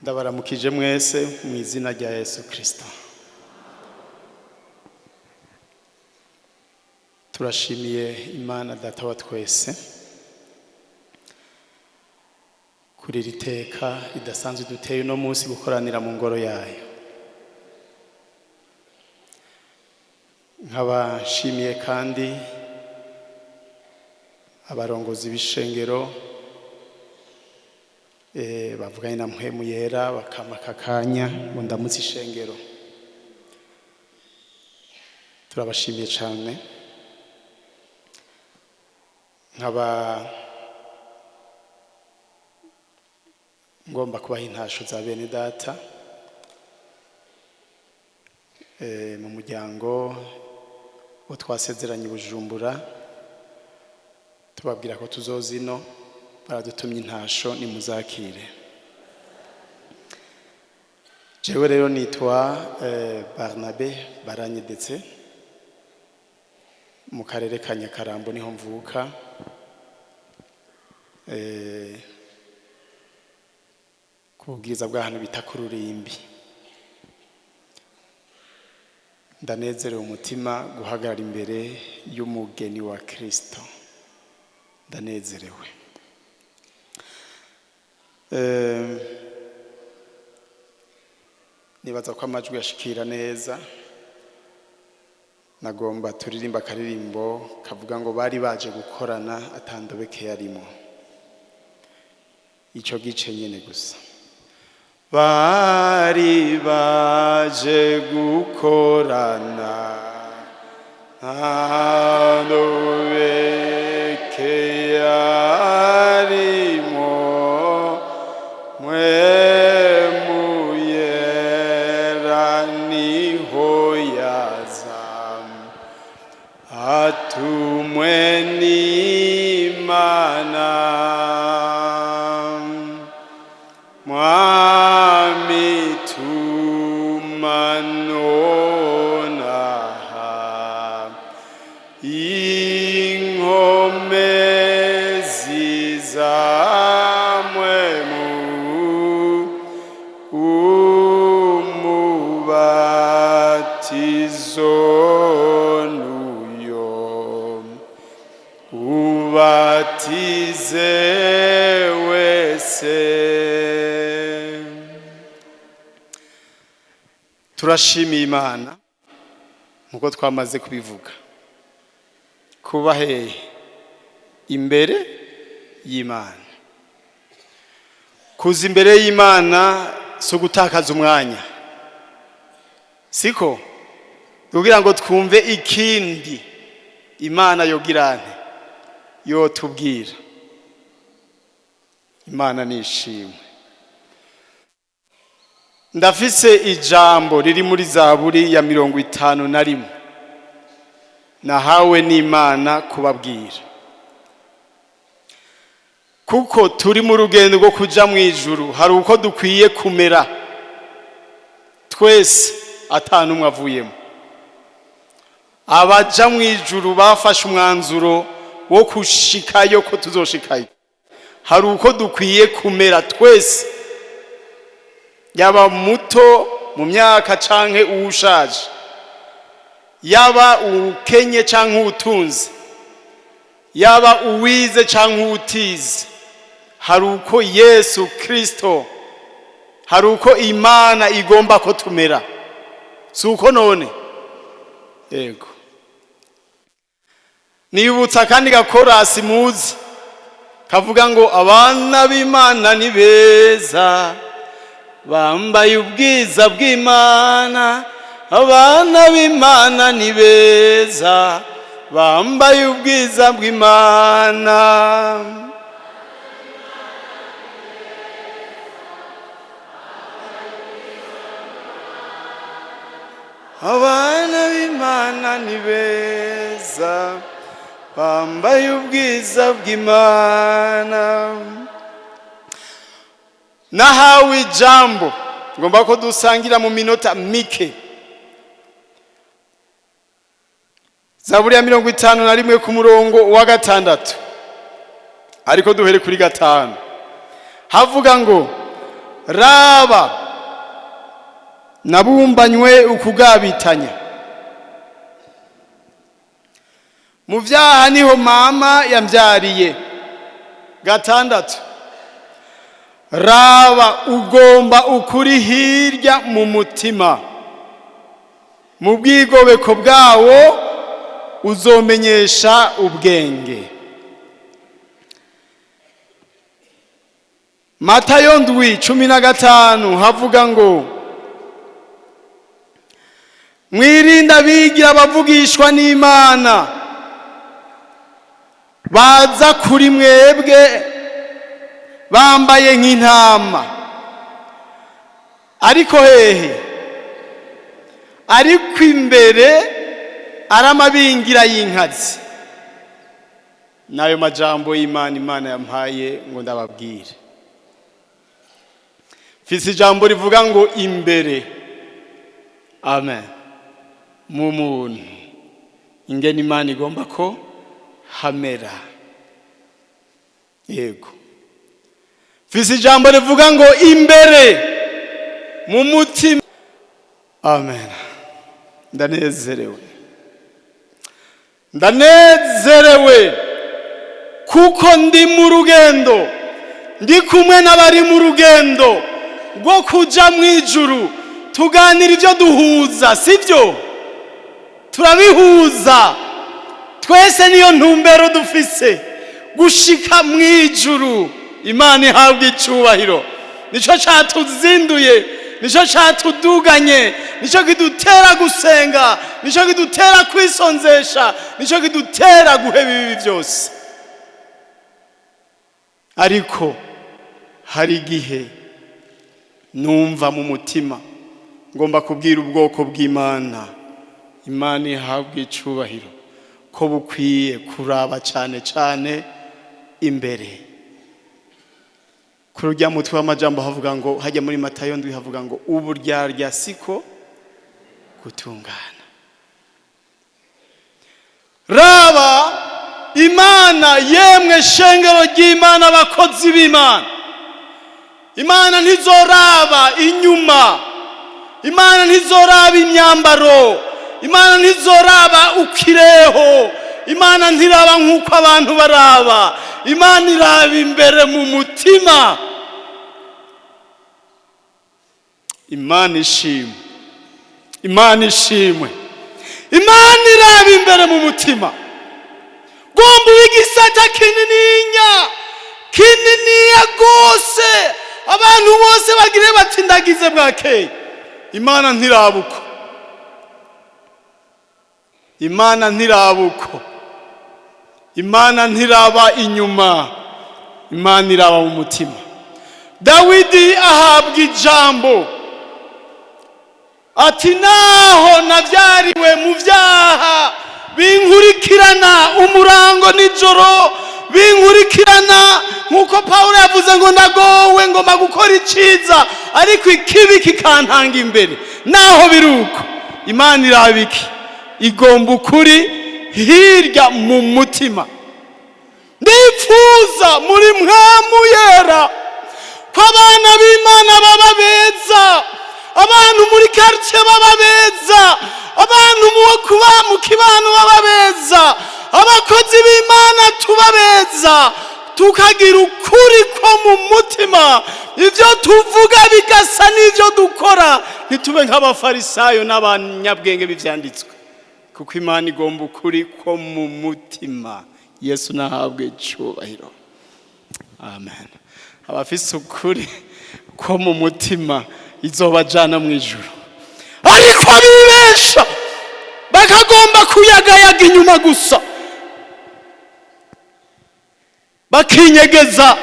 Ndabaramukije mwese mu izina rya Yesu Kristo. Turashimiye Imana Data wa twese kuri iri teka ridasanzwe duteye uno munsi gukoranira mu ngoro yayo. Nkabashimiye kandi abarongozi b'ishengero bavuganye na mpwemu yera bakamaka akanya ngo ndamutse ishengero. Turabashimiye cyane. Nkaba ngomba kubaha intasho za bene data mu muryango wo twasezeranye Bujumbura, tubabwira ko tuzozino baradutumye intasho ni muzakire. Jewe rero nitwa BARNABÉ baranyedetse mu karere ka Nyakarambo niho mvuka. Ku bwiza bw'ahantu bita ku Rurimbi. Ndanezerewe umutima guhagarara imbere y'umugeni wa Kristo. Ndanezerewe. Nibaza ko amajwi yashikira neza. Nagomba turirimba akaririmbo kavuga ngo bari baje gukorana atandobeke yarimo. Ico gice nyene gusa. Bari baje gukorana atandobeke yarimo, mpwemu yera niho yaza, atumwe n'Imana. Mwami tumanonaha inkomezi zamwemu umubatizo nuyo ubatize wese. Turashimiye Imana nkuko twamaze kubivuga, kuba hehe imbere y'Imana. Kuza imbere y'Imana so gutakaza umwanya, siko kugira ngo twumve ikindi Imana yogirane yotubwira. Imana nishimwe. Ndafise ijambo riri muri Zaburi ya 51 nahawe n'Imana kubabwira, kuko turi mu rugendo rwo kuja mu ijuru. Hari uko dukwiye kumera twese atanumwe avuyemo. Abaja mu ijuru bafashe umwanzuro wo kushikayo ko tuzoshikayo. Hari uko dukwiye kumera twese, yaba muto mu myaka canke uwushaje, yaba ukenye canke utunze, yaba uwize canke utize. Hari uko Yesu Kristo, hari uko Imana igomba ko tumera, si uko none. Yego, nibutsa kandi gakorasi muzi kavuga ngo abana b'Imana ni beza, bambaye ubwiza bw'Imana. Abana b'Imana ni beza, bambaye ubwiza bw'Imana. Abana b'Imana ni beza, bambaye ubwiza bw'Imana. Nahawe ijambo ngomba ko dusangira mu minota mike. Zaburi ya 51 ku murongo wa 6, ariko duhere kuri 5. Havuga ngo raba nabumbanywe ukugabitanya. Mu vyaha niho mama yamvyariye. Gatandatu, raba ugomba ukuri hirya mu mutima, mu bwigobeko bwawo uzomenyesha ubwenge. Matayo 10:15 havuga ngo mwirinda bigira bavugishwa n'Imana baza kuri mwebwe bambaye nk'intama, ariko hehe, ariko imbere aramabingira y'inkazi. Nayo majambo y'Imana Imana yampaye ngo ndababwire. Fisi ijambo rivuga ngo imbere, amen, mu muntu ingene Imana igomba ko hamera. Yego. Fisi ijambo rivuga ngo imbere mu mutima, amen. Ndanezerewe kuko ndi mu rugendo, ndi kumwe n'abari mu rugendo rwo kuja mu ijuru. Tuganira ibyo duhuza, sibyo? Turabihuza twese, niyo ntumbero dufise, gushika mu ijuru. Imana ihabwa icubahiro. Nico cyatuzinduye, nico cyatuduganye, nico kidutera gusenga, nico kidutera kwisonzesha, nico kidutera guheba ibibi byose. Ariko hari igihe numva mu mutima ngomba kubwira ubwoko bw'Imana, Imana ihabwa icubahiro, ko bukwiye kuraba cyane cyane imbere. Kurujya mutwe w'amajambo havuga ngo, hajya muri Matayo 7 havuga ngo uburyarya siko gutungana. Raba Imana, yemwe shengero ry'Imana, abakozi b'Imana. Imana ntizoraba inyuma, Imana ntizoraba imyambaro, Imana ntizoraba ukireho, Imana ntiraba nk'uko abantu baraba. Imana iraba imbere mu mutima. Imana ishimwe, Imana ishimwe. Imana iraba imbere mu mutima. Gomba igisata kininiya gose, abantu bose bagire bati ndagize bwakeye. Imana ntirabuko, Imana ntirabuko, Imana ntiraba inyuma, Imana iraba mu mutima. Dawidi ahabwa ijambo ati, naho navyariwe mu vyaha binkurikirana umurango nijoro, binkurikirana nkuko Paulo yavuze ngo ndagowe ngomba gukora iciza, ariko ikibi kikantanga imbere. Naho biruko, Imana irabiki, igomba ukuri hirya mu mutima. Ndifuza muri mpwemu yera ko abana b'Imana baba beza, abantu muri quartier baba beza, abantu mu kibano baba beza, abakozi b'Imana tuba beza, tukagira ukuri ko mu mutima. Ivyo tuvuga bigasa n'ivyo dukora, ntitube nk'abafarisayo n'abanyabwenge b'ivyanditswe, kuko Imana igomba ukuri ko mu mutima. Yesu nahabwe icubahiro, amen. Abafise ukuri ko mu mutima izobajana mu ijuru, ariko abibesha bakagomba kuyagayaga inyuma gusa, bakinyegeza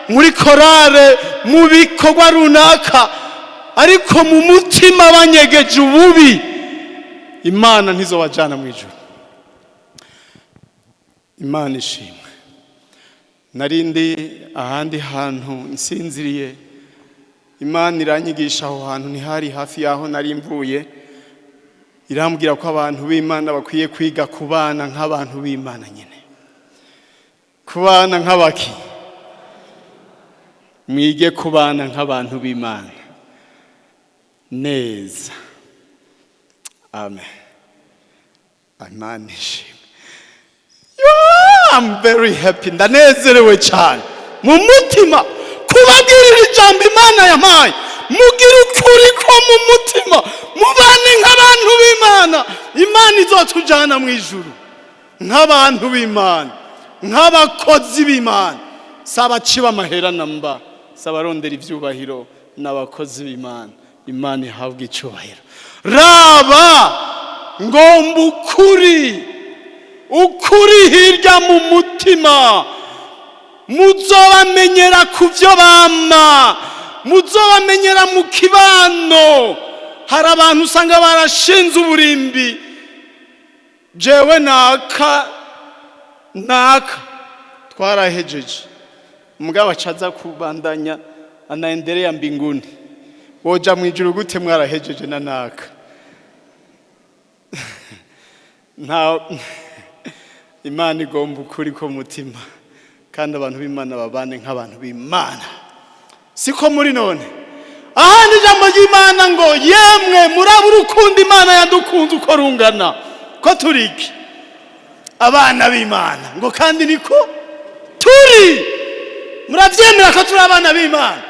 muri korale, mu bikorwa runaka, ariko mu mutima banyegeje ububi. Imana ntizobajana mu ijuru. Imana ishimwe. Narindi ahandi hantu nsinziriye, Imana iranyigisha aho hantu ntihari hafi yaho nari mvuye, irambwira ko abantu b'Imana bakwiye kwiga kubana nk'abantu b'Imana nyene, kubana nk'abaki mwige kubana nk'abantu b'Imana neza. Amen. Imana ishimwe. I'm very happy. Ndanezerewe cyane mu mutima kubabwirira ijambo Imana yampaye. Mugira ukuri ko mu mutima, mubane nk'abantu b'Imana. Imana izotujana mu ijuru nk'abantu b'Imana, nk'abakozi b'Imana. Saba ciba amahera namba, saba rondera ivyubahiro n'abakozi b'Imana. Imana ihabwe icyubahiro. Raba ngomba ukuri hirya mu mutima. Muzobamenyera kuvyo bama, muzobamenyera mu kibano. Hari abantu usanga barashinze uburimbi, jewe naka twarahejeje, mugabo acaza kubandanya anaendelea mbinguni. Woja mu ijuru gute mwarahejeje na naka? Imana igomba ukuri ko mutima, kandi abantu b'Imana babane nk'abantu b'Imana. Siko muri none ahandi ijambo ry'Imana ngo yemwe muraba urukundo Imana yadukunze uko rungana, ko turiki abana b'Imana, ngo kandi niko turi. Muravyemera ko turi abana b'Imana?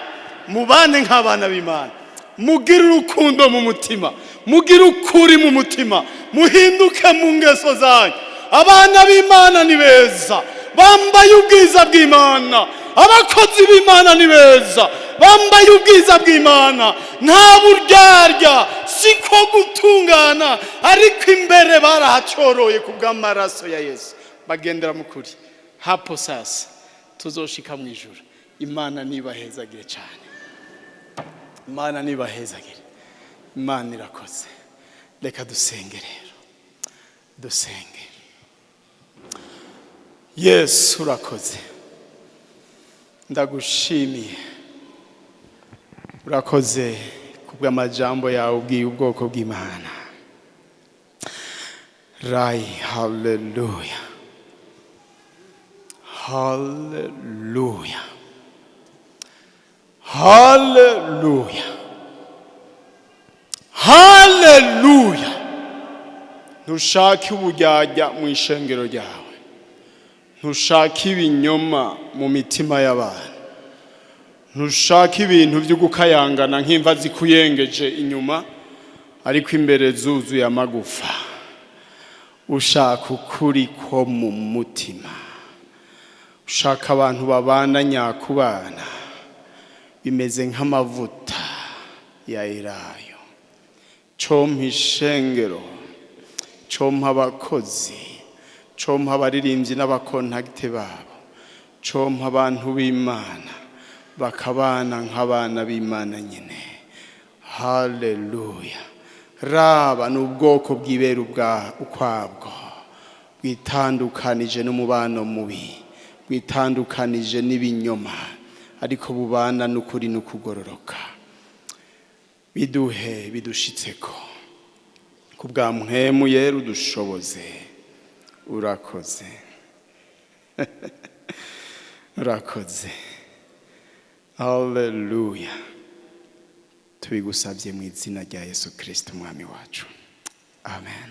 Mubane nk'abana b'Imana, mugire urukundo mu mutima, mugire ukuri mu mutima, muhinduke mu ngeso zanyu. Abana b'Imana ni beza, bambaye ubwiza bw'Imana. Abakozi b'Imana ni beza, bambaye ubwiza bw'Imana. Nta buryarya, siko gutungana, ariko imbere barahacoroye kubw'amaraso ya Yesu, bagendera mu kuri. Hapo sasa tuzoshika mu ijuru. Imana nibahezagire cyane. Imana nibahezagire. Imana irakoze. Reka dusenge rero, dusenge. Yesu urakoze, ndagushimiye. Urakoze kubw'amajambo yawe ubwiye ubwoko bw'Imana. Rai, haleluya, haleluya, haleluya, haleluya. Ntushake uburyarya mu ishengero ryawe, ntushake ibinyoma mu mitima y'abantu, ntushake ibintu byo gukayangana nk'imva zikuyengeje inyuma ariko imbere zuzuye amagufa. Ushaka ukuri ko mu mutima, ushaka abantu babana nyakubana bimeze nk'amavuta ya elayo. Compa ishengero, compa abakozi, compa abaririmbyi n'abakontakite babo, compa abantu b'Imana bakabana nk'abana b'Imana nyine. Haleluya. Raba n'ubwoko bw'ibera ukwabwo, bwitandukanije n'umubano mubi, bwitandukanije n'ibinyoma, ariko bubana n'ukuri n'ukugororoka. Biduhe bidushitseko kubwa mpwemu yera, udushoboze. Urakoze. Urakoze. Haleluya. Tubigusabye mu izina rya Yesu Kristo umwami wacu. Amen.